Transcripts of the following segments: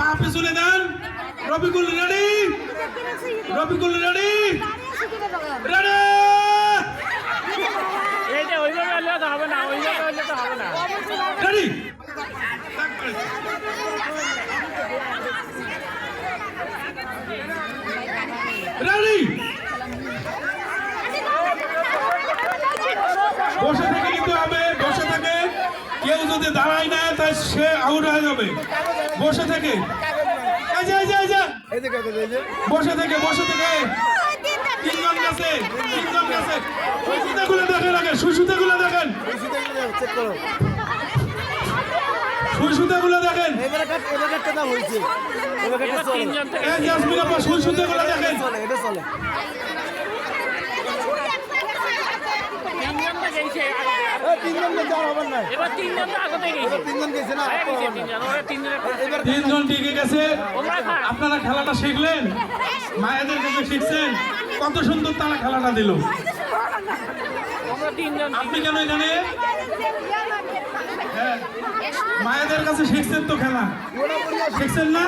পা পিছনে দেন। Rafiqul ready, Rafiqul ready, ready. এইটা ওইভাবে হলে তো হবে না, ওইভাবে হলে তো হবে না। Ready, ready. বসে থেকে নিতে হবে, বসে থেকে। কেউ যদি দাঁড়ায় না তাই সে আউট হয়ে যাবে। বসে থেকে, বসে থেকে, বসে থেকে। তিনজন গেছে, তিনজন গেছে। সুইসুতেগুলো দেখেন আগে, সুইসুতেগুলো দেখেন, সুইসুতেগুলো দেখেন। জাসমিন আপা সুইসুতেগুলো দেখেন। তিনজন টিকে গেছে। আপনারা খেলাটা শিখলেন, মায়েদের কাছে শিখছেন। কত সুন্দর তারা খেলাটা দিল। আপনি কেন এখানে? হ্যাঁ, মায়েদের কাছে শিখছেন তো খেলা, শিখছেন না?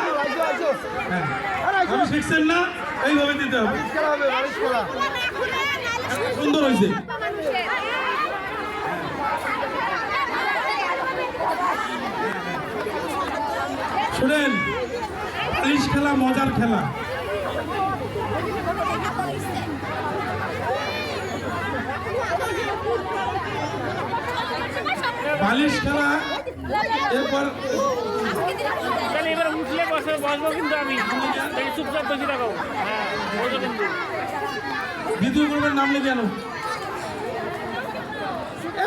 হ্যাঁ, আপনি শিখছেন না? এইভাবে দিতে হবে। সুন্দর হয়েছে। শুনেন, বালিশ খেলা মজার খেলা। বালিশ খেলা। এরপর এবার উঠলে বসবো কিন্তু আমি চুপচাপ বসে থাকো। হ্যাঁ, বসো কিন্তু। দ্বিতীয় গ্রুপের নাম নেই কেন?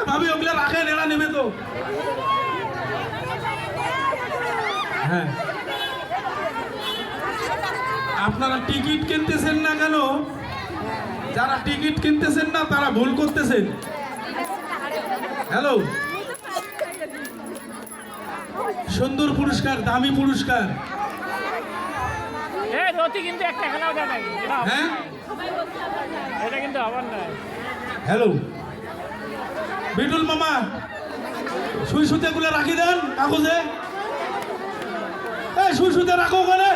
ভাবি ওগুলা রাখেন, এরা নেবে তো। হ্যাঁ, আপনারা টিকিট কিনতেছেন না কেন? যারা টিকিট কিনতেছেন না তারা ভুল করতেছেন। হ্যালো, সুন্দর পুরস্কার, দামি পুরস্কার। কিন্তু একটা খেলাও দেয় নাই। হ্যাঁ, এটা কিন্তু আবার নয়। হ্যালো বিটুল মামা, সুই সুতে গুলো রাখি দেন কাগজে। এই সুই সুতে রাখো ওখানে,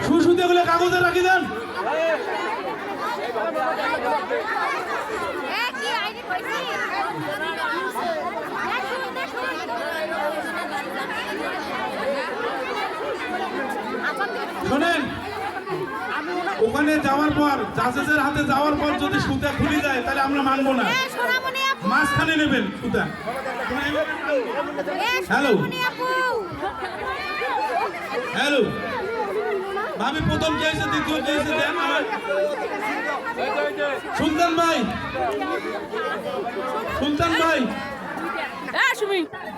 সুই সুতে গুলো কাগজে রাখি দেন। শোনেন, ওখানে যাওয়ার পর, জাজেসের হাতে যাওয়ার পর যদি সুতা খুলে যায় তাহলে আমরা মানবো না। মাঝখানে নেবেন সুতা। হ্যালো, হ্যালো ভাবি, প্রথম কে এসে, দ্বিতীয় কে এসে দেন আমার। সুলতান ভাই, সুলতান ভাই।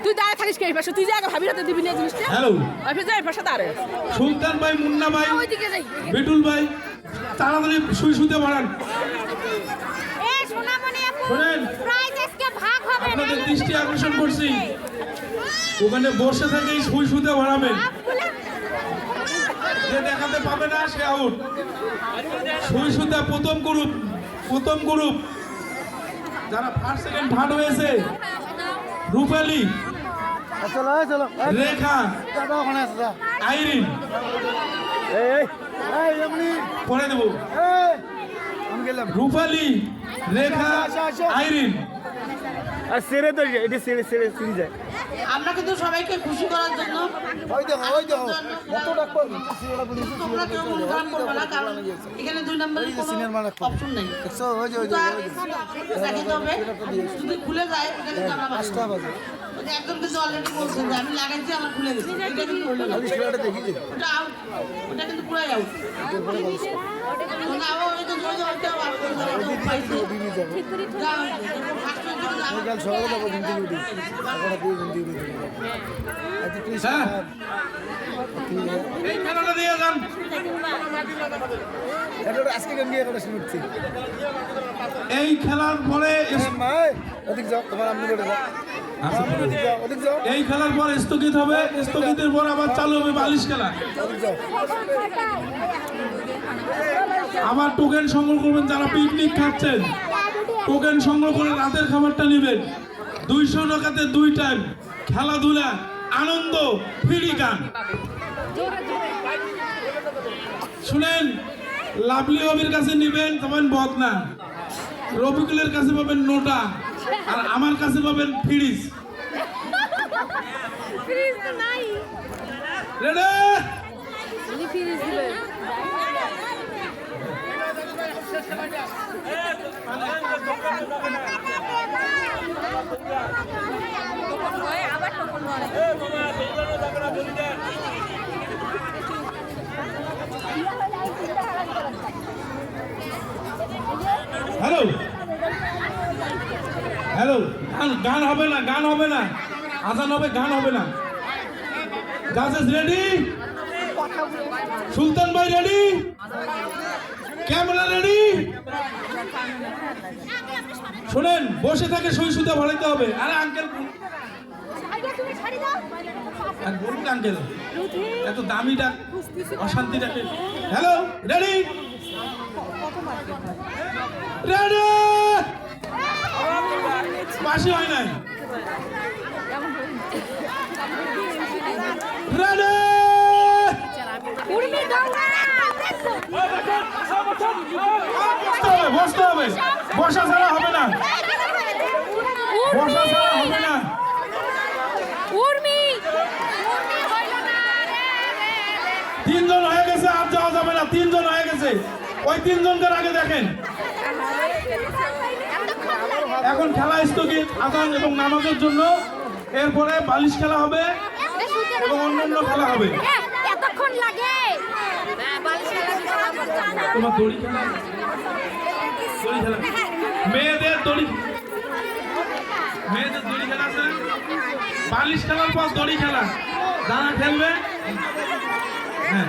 তুই দাঁড়া থাকিস কে পাশে? তুই জায়গা ভাবি রাতে দিবি না জিনিসটা। হ্যালো, আপনি যাই পাশে দাঁড়ে। সুলতান ভাই, মুন্না ভাই, ওইদিকে যাই। বিটুল ভাই, তাড়াতাড়ি সুই সুতে বাড়ান। শোনেন, আপনাদের দৃষ্টি আকর্ষণ করছি, ওখানে বসে থেকেই সুই সুতে বাড়াবেন। যে দেখাতে পাবে না সে আউট। সুই সুতে প্রথম গ্রুপ, প্রথম গ্রুপ যারা ফার্স্ট সেকেন্ড থার্ড হয়েছে, রূপালী, রেখা, আইরিন। পরে দেবো। রূপালী, রেখা, আইরিন। আর সেরে তো এটা সেরে সেরে চিনি যায়। আমরা কিন্তু সবাইকে খুশি করার জন্য তোমরা কেউ মন খারাপ করবে না, কারণ এখানে 2 নম্বরের কোনো অপশন নেই। দেখাতে হবে, যদি খুলে যায় ওটা কিন্তু আমরা পাবো। একজন কিন্তু অলরেডি বলছে যে আমি লাগাইছি, আমার খুলে গেছে। এটা কিন্তু হলো না, ওটা আউট, ওটা কিন্তু পুরাই আউট। এই খেলাটা দিয়ে যান। এই খেলার পরে এই খেলার পর স্থগিত হবে, স্থগিতের পর আবার চালু হবে বালিশ খেলা। আবার টোকেন সংগ্রহ করবেন, যারা পিকনিক খাচ্ছেন টোকেন সংগ্রহ করে রাতের খাবারটা নেবেন। 200 টাকাতে 2 টাইম খেলাধুলা, আনন্দ, ফ্রি গান। শুনেন, লাভলি হবির কাছে নিবেন তখন বদনা, রফিকুলের কাছে পাবেন নোটা, আর আমার কাছে পাবেন ফ্রিজ। ফ্রিজ তো নাই রেডি? উনি ফ্রিজ দিবেন আবার টোকন ধরে হ্যালো হ্যালো, গান হবে না, গান হবে না, আজান হবে, গান হবে না। জাজেস রেডি? সুলতান ভাই রেডি? Camera ready? শোনেন, বসে থাকে সই সুতা ভরাইতে হবে। আরে আঙ্কেল বলুন, আঙ্কেল এত দামি ডাক, অশান্তি ডাকে। Hello, ready? রেডি? বাসি হয় নাই। রেডি? উর্মি দৌড়া বসতে হবে, বসা ছাড়া হবে না, বসা ছাড়া হবে না। উর্মি তিনজন হয়ে গেছে, আর যাওয়া যাবে না। তিনজন হয়ে গেছে, ওই তিনজনকার আগে দেখেন। এখন খেলা স্থগিত আজান এবং নামাজের জন্য। এরপরে বালিশ খেলা হবে এবং অন্যান্য খেলা হবে। এতক্ষণ লাগে তোমার দড়ি খেলা, দড়ি খেলা, মেয়েদের দড়ি, মেয়েদের দড়ি খেলা আছে। বালিশ খেলার পর দড়ি খেলা, যারা খেলবে, হ্যাঁ